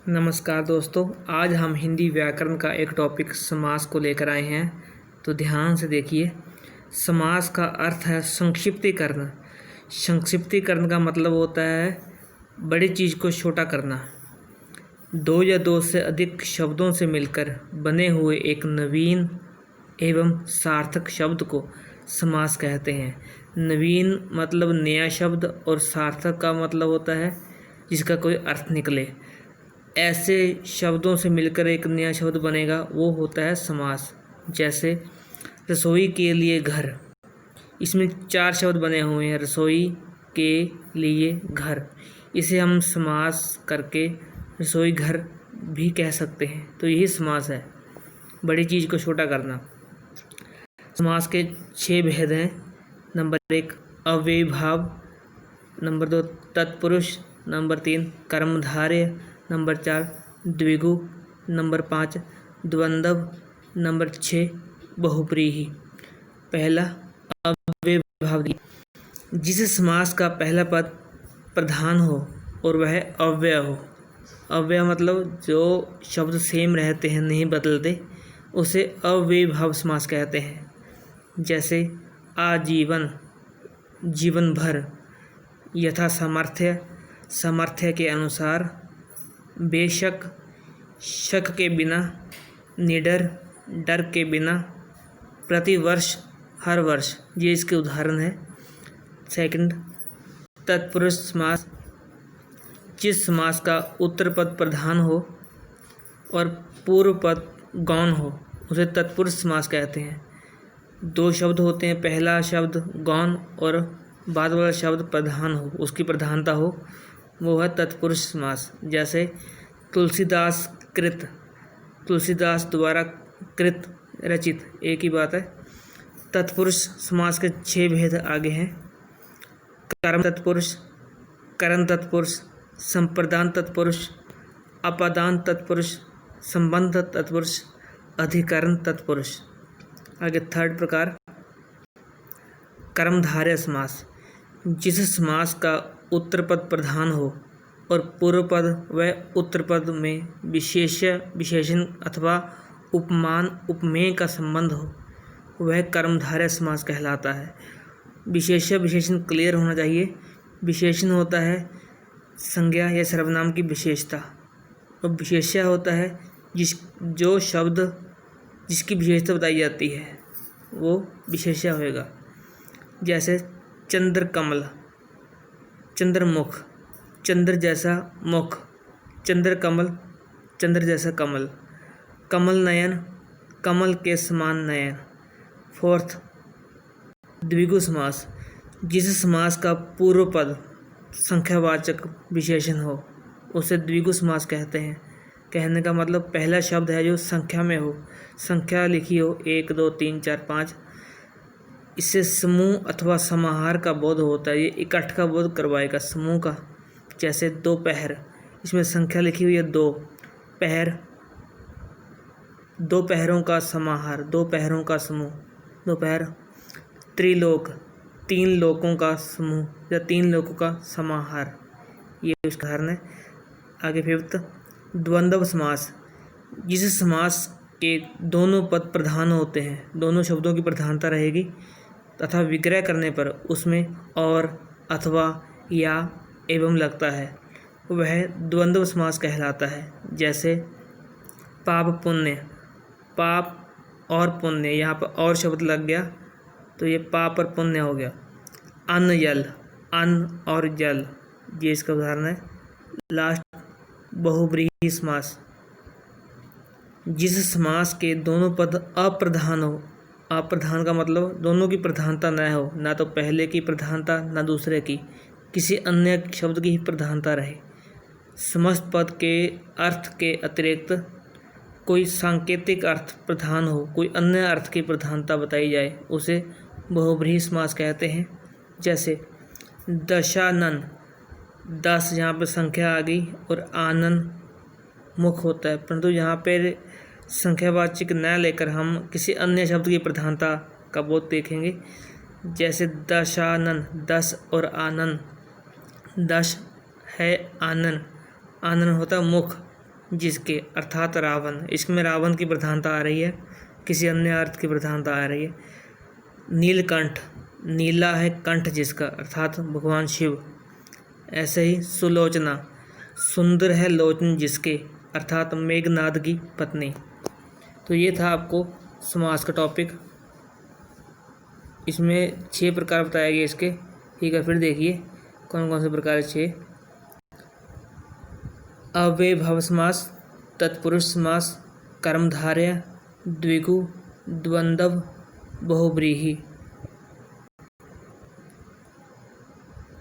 नमस्कार दोस्तों, आज हम हिंदी व्याकरण का एक टॉपिक समास को लेकर आए हैं। तो ध्यान से देखिए। समास का अर्थ है संक्षिप्तीकरण। संक्षिप्तीकरण का मतलब होता है बड़ी चीज़ को छोटा करना। दो या दो से अधिक शब्दों से मिलकर बने हुए एक नवीन एवं सार्थक शब्द को समास कहते हैं। नवीन मतलब नया शब्द और सार्थक का मतलब होता है जिसका कोई अर्थ निकले। ऐसे शब्दों से मिलकर एक नया शब्द बनेगा वो होता है समास। जैसे रसोई के लिए घर, इसमें 4 शब्द बने हुए हैं। रसोई के लिए घर, इसे हम समास करके रसोई घर भी कह सकते हैं। तो यही समास है, बड़ी चीज़ को छोटा करना। समास के 6 भेद हैं। नंबर 1 अव्ययी भाव, नंबर 2 तत्पुरुष, नंबर 3 कर्मधारय, नंबर 4 द्विगु, नंबर 5 द्वंद्व, नंबर 6 बहुव्रीहि। पहला अव्ययी भाव, जिस समास का पहला पद प्रधान हो और वह अव्यय हो। अव्यय मतलब जो शब्द सेम रहते हैं, नहीं बदलते, उसे अव्ययी भाव समास कहते हैं। जैसे आजीवन, जीवन भर, यथा सामर्थ्य, सामर्थ्य के अनुसार, बेशक, शक के बिना, निडर, डर के बिना, प्रतिवर्ष, हर वर्ष, ये इसके उदाहरण है। सेकंड तत्पुरुष समास, जिस समास का उत्तर पद प्रधान हो और पूर्व पद गौण हो उसे तत्पुरुष समास कहते हैं। 2 शब्द होते हैं, पहला शब्द गौण और बाद वाला शब्द प्रधान हो, उसकी प्रधानता हो, वो है तत्पुरुष समास। जैसे तुलसीदास कृत, तुलसीदास द्वारा कृत, रचित, एक ही बात है। तत्पुरुष समास के 6 भेद आगे हैं। कर्म तत्पुरुष, करण तत्पुरुष, संप्रदान तत्पुरुष, अपादान तत्पुरुष, संबंध तत्पुरुष, अधिकरण तत्पुरुष। आगे थर्ड प्रकार कर्मधारय समास, जिस समास का उत्तर पद प्रधान हो और पूर्व पद व उत्तर पद में विशेषण अथवा उपमान उपमेय का संबंध हो, वह कर्मधारय समास कहलाता है। विशेषण क्लियर होना चाहिए। विशेषण होता है संज्ञा या सर्वनाम की विशेषता, और विशेष्य होता है जो शब्द जिसकी विशेषता बताई जाती है वो विशेष्य होएगा। जैसे चंद्रकमल, चंद्रमुख, चंद्र जैसा मुख, चंद्रकमल, चंद्र जैसा कमल, कमल नयन, कमल के समान नयन। फोर्थ द्विगु समास, जिस समास का पूर्व पद संख्यावाचक विशेषण हो उसे द्विगु समास कहते हैं। कहने का मतलब पहला शब्द है जो संख्या में हो, संख्या लिखी हो 1 2 3 4 5, इससे समूह अथवा समाहार का बोध होता है। ये इकट्ठ का बोध करवाएगा, समूह का। जैसे दोपहर, इसमें संख्या लिखी हुई है 2, पहर, 2 पहरों का समाहार, 2 पहरों का समूह, दोपहर। त्रिलोक, 3 लोकों का समूह या 3 लोकों का समाहार, ये उसका उदाहरण है। आगे फिफ्थ द्वंद्व समास, जिस समास के दोनों पद प्रधान होते हैं, दोनों शब्दों की प्रधानता रहेगी तथा विग्रह करने पर उसमें और, अथवा, या, एवं लगता है, वह द्वंद्व समास कहलाता है। जैसे पाप पुण्य, पाप और पुण्य, यहाँ पर और शब्द लग गया तो ये पाप और पुण्य हो गया। अन्न जल, अन्न और जल, ये इसका उदाहरण है। लास्ट बहुव्रीहि समास, जिस समास के दोनों पद अप्रधान हो। अप्रधान का मतलब दोनों की प्रधानता न हो, ना तो पहले की प्रधानता ना दूसरे की, किसी अन्य शब्द की ही प्रधानता रहे। समस्त पद के अर्थ के अतिरिक्त कोई सांकेतिक अर्थ प्रधान हो, कोई अन्य अर्थ की प्रधानता बताई जाए, उसे बहुव्रीहि समास कहते हैं। जैसे दशानन, 10 यहाँ पर संख्या आ गई और आनन मुख होता है, परंतु यहाँ पर संख्यावाचक न लेकर हम किसी अन्य शब्द की प्रधानता का बोध देखेंगे। जैसे दशानन, 10 और आनन, 10 है आनन, आनन होता मुख, जिसके, अर्थात रावण। इसमें रावण की प्रधानता आ रही है, किसी अन्य अर्थ की प्रधानता आ रही है। नीलकंठ, नीला है कंठ जिसका, अर्थात भगवान शिव। ऐसे ही सुलोचना, सुंदर है लोचन जिसके, अर्थात मेघनाद की पत्नी। तो ये था आपको समास का टॉपिक। इसमें 6 प्रकार बताए गए इसके। ठीक है, फिर देखिए कौन कौन से प्रकार है 6। अव्ययभाव समास, तत्पुरुष समास, कर्मधारय, द्विगु, द्वंद्व, बहुव्रीहि।